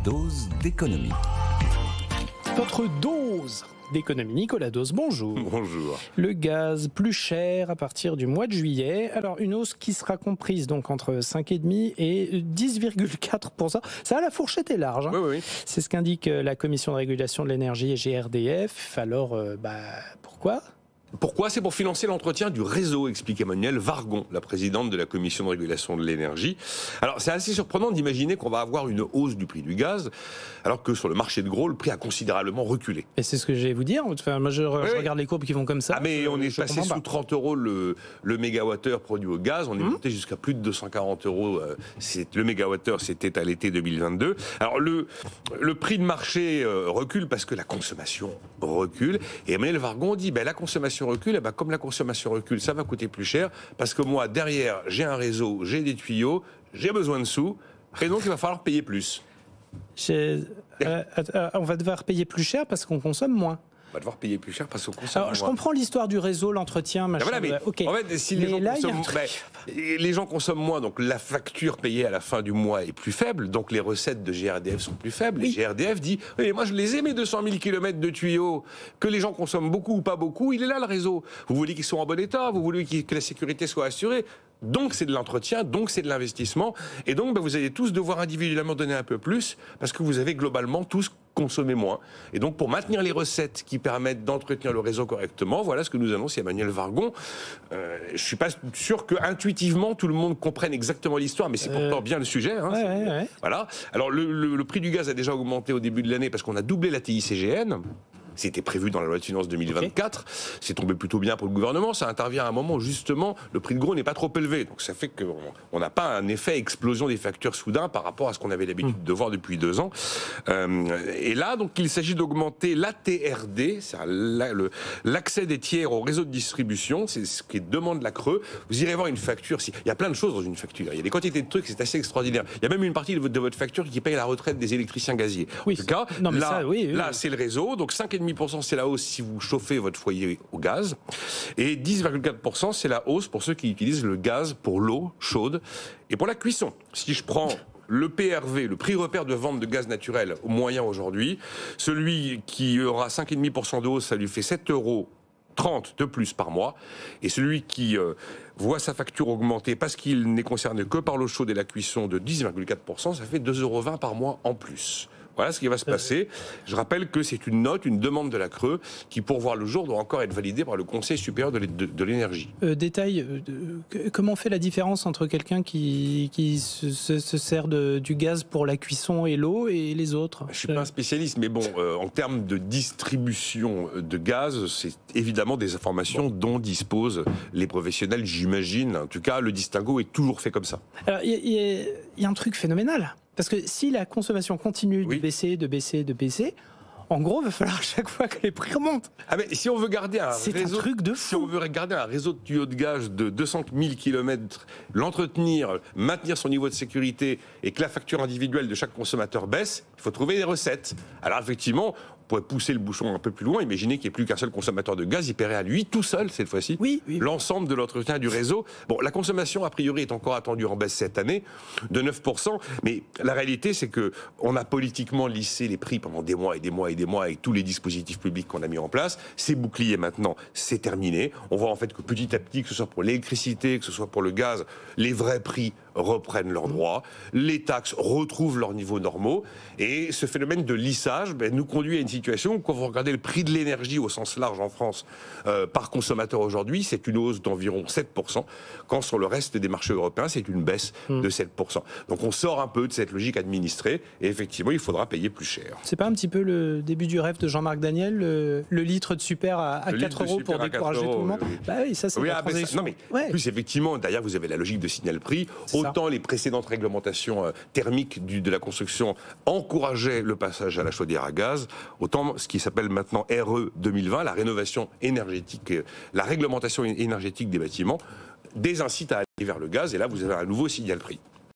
dose d'économie. Votre dose d'économie. Nicolas Dose, bonjour. Bonjour. Le gaz plus cher à partir du mois de juillet. Alors, une hausse qui sera comprise donc entre 5,5 et 10,4%. Ça, la fourchette est large. Hein. Oui. C'est ce qu'indique la Commission de régulation de l'énergie et GRDF. Alors, pourquoi ? Pourquoi ? C'est pour financer l'entretien du réseau, explique Emmanuelle Wargon, la présidente de la Commission de régulation de l'énergie. Alors, c'est assez surprenant d'imaginer qu'on va avoir une hausse du prix du gaz, alors que sur le marché de gros, le prix a considérablement reculé. Et c'est ce que j'allais vous dire. Enfin, moi, je regarde les courbes qui vont comme ça. Ah, mais on est passé sous 30 euros le mégawattheure produit au gaz. On est monté jusqu'à plus de 240 euros. Le mégawattheure, c'était à l'été 2022. Alors, le prix de marché recule parce que la consommation recule. Et Emmanuelle Wargon dit, la consommation recule, comme la consommation recule, ça va coûter plus cher, parce que moi, derrière, j'ai un réseau, j'ai des tuyaux, j'ai besoin de sous, et donc il va falloir payer plus. On va devoir payer plus cher parce qu'on consomme moins. On va devoir payer plus cher parce qu'on consomme moins. Je comprends l'histoire du réseau, l'entretien, machin. Voilà, mais okay. En fait, si les gens consomment moins, donc la facture payée à la fin du mois est plus faible, donc les recettes de GRDF sont plus faibles. Oui. Et GRDF dit, oui, moi je les ai mes 200 000 km de tuyaux, que les gens consomment beaucoup ou pas beaucoup, il est là le réseau. Vous voulez qu'ils soient en bon état, vous voulez que la sécurité soit assurée. Donc c'est de l'entretien, donc c'est de l'investissement, et donc vous allez tous devoir individuellement donner un peu plus, parce que vous avez globalement tous consommé moins. Et donc pour maintenir les recettes qui permettent d'entretenir le réseau correctement, voilà ce que nous annonce Emmanuelle Wargon. Je ne suis pas sûr que intuitivement tout le monde comprenne exactement l'histoire, mais c'est pourtant bien le sujet. Hein, ouais. Voilà. Alors le prix du gaz a déjà augmenté au début de l'année parce qu'on a doublé la TICGN. C'était prévu dans la loi de finances 2024. Okay. C'est tombé plutôt bien pour le gouvernement. Ça intervient à un moment où, justement, le prix de gros n'est pas trop élevé. Donc, ça fait qu'on n'a pas un effet explosion des factures soudain par rapport à ce qu'on avait l'habitude de voir depuis 2 ans. Et là, donc, il s'agit d'augmenter l'ATRD, c'est l'accès des tiers au réseau de distribution. C'est ce qui demande la Creux. Vous irez voir une facture. Il y a plein de choses dans une facture. Il y a des quantités de trucs, c'est assez extraordinaire. Il y a même une partie de votre facture qui paye la retraite des électriciens gaziers. Oui. En tout cas, non, mais là, c'est le réseau. Donc, 5,5%, c'est la hausse si vous chauffez votre foyer au gaz. Et 10,4%, c'est la hausse pour ceux qui utilisent le gaz pour l'eau chaude et pour la cuisson. Si je prends le PRV, le prix repère de vente de gaz naturel au moyen aujourd'hui, celui qui aura 5,5% de hausse, ça lui fait 7,30 € de plus par mois. Et celui qui voit sa facture augmenter parce qu'il n'est concerné que par l'eau chaude et la cuisson de 10,4%, ça fait 2,20 € par mois en plus. Voilà ce qui va se passer. Je rappelle que c'est une note, une demande de la Creux qui, pour voir le jour, doit encore être validée par le Conseil supérieur de l'énergie. Détail, comment on fait la différence entre quelqu'un qui se sert du gaz pour la cuisson et l'eau et les autres ? Je ne suis pas un spécialiste, mais bon, en termes de distribution de gaz, c'est évidemment des informations dont disposent les professionnels, j'imagine. En tout cas, le distinguo est toujours fait comme ça. Alors, il y a un truc phénoménal. Parce que si la consommation continue de baisser, en gros, il va falloir à chaque fois que les prix remontent. Ah mais si on veut garder un truc de fou. Si on veut garder un réseau de tuyaux de gaz de 200 000 km, l'entretenir, maintenir son niveau de sécurité et que la facture individuelle de chaque consommateur baisse, il faut trouver des recettes. Alors effectivement, on pourrait pousser le bouchon un peu plus loin, imaginez qu'il n'y ait plus qu'un seul consommateur de gaz, il paierait à lui tout seul cette fois-ci l'ensemble de l'entretien du réseau. Bon, la consommation a priori est encore attendue en baisse cette année de 9%, mais la réalité c'est que on a politiquement lissé les prix pendant des mois et des mois et des mois avec tous les dispositifs publics qu'on a mis en place. C'est bouclier maintenant, c'est terminé. On voit en fait que petit à petit, que ce soit pour l'électricité, que ce soit pour le gaz, les vrais prix reprennent leurs droits, les taxes retrouvent leurs niveaux normaux, et ce phénomène de lissage nous conduit à une situation où, quand vous regardez le prix de l'énergie au sens large en France par consommateur aujourd'hui, c'est une hausse d'environ 7%, quand sur le reste des marchés européens, c'est une baisse de 7%. Donc on sort un peu de cette logique administrée, et effectivement, il faudra payer plus cher. C'est pas un petit peu le début du rêve de Jean-Marc Daniel, le litre de super à 4 € pour décourager tout le monde? Oui, ça c'est la transition. Plus effectivement, d'ailleurs, vous avez la logique de signal-prix. Autant les précédentes réglementations thermiques de la construction encourageaient le passage à la chaudière à gaz, autant ce qui s'appelle maintenant RE 2020, la rénovation énergétique, la réglementation énergétique des bâtiments, désincite à aller vers le gaz, et là vous avez un nouveau signal-prix.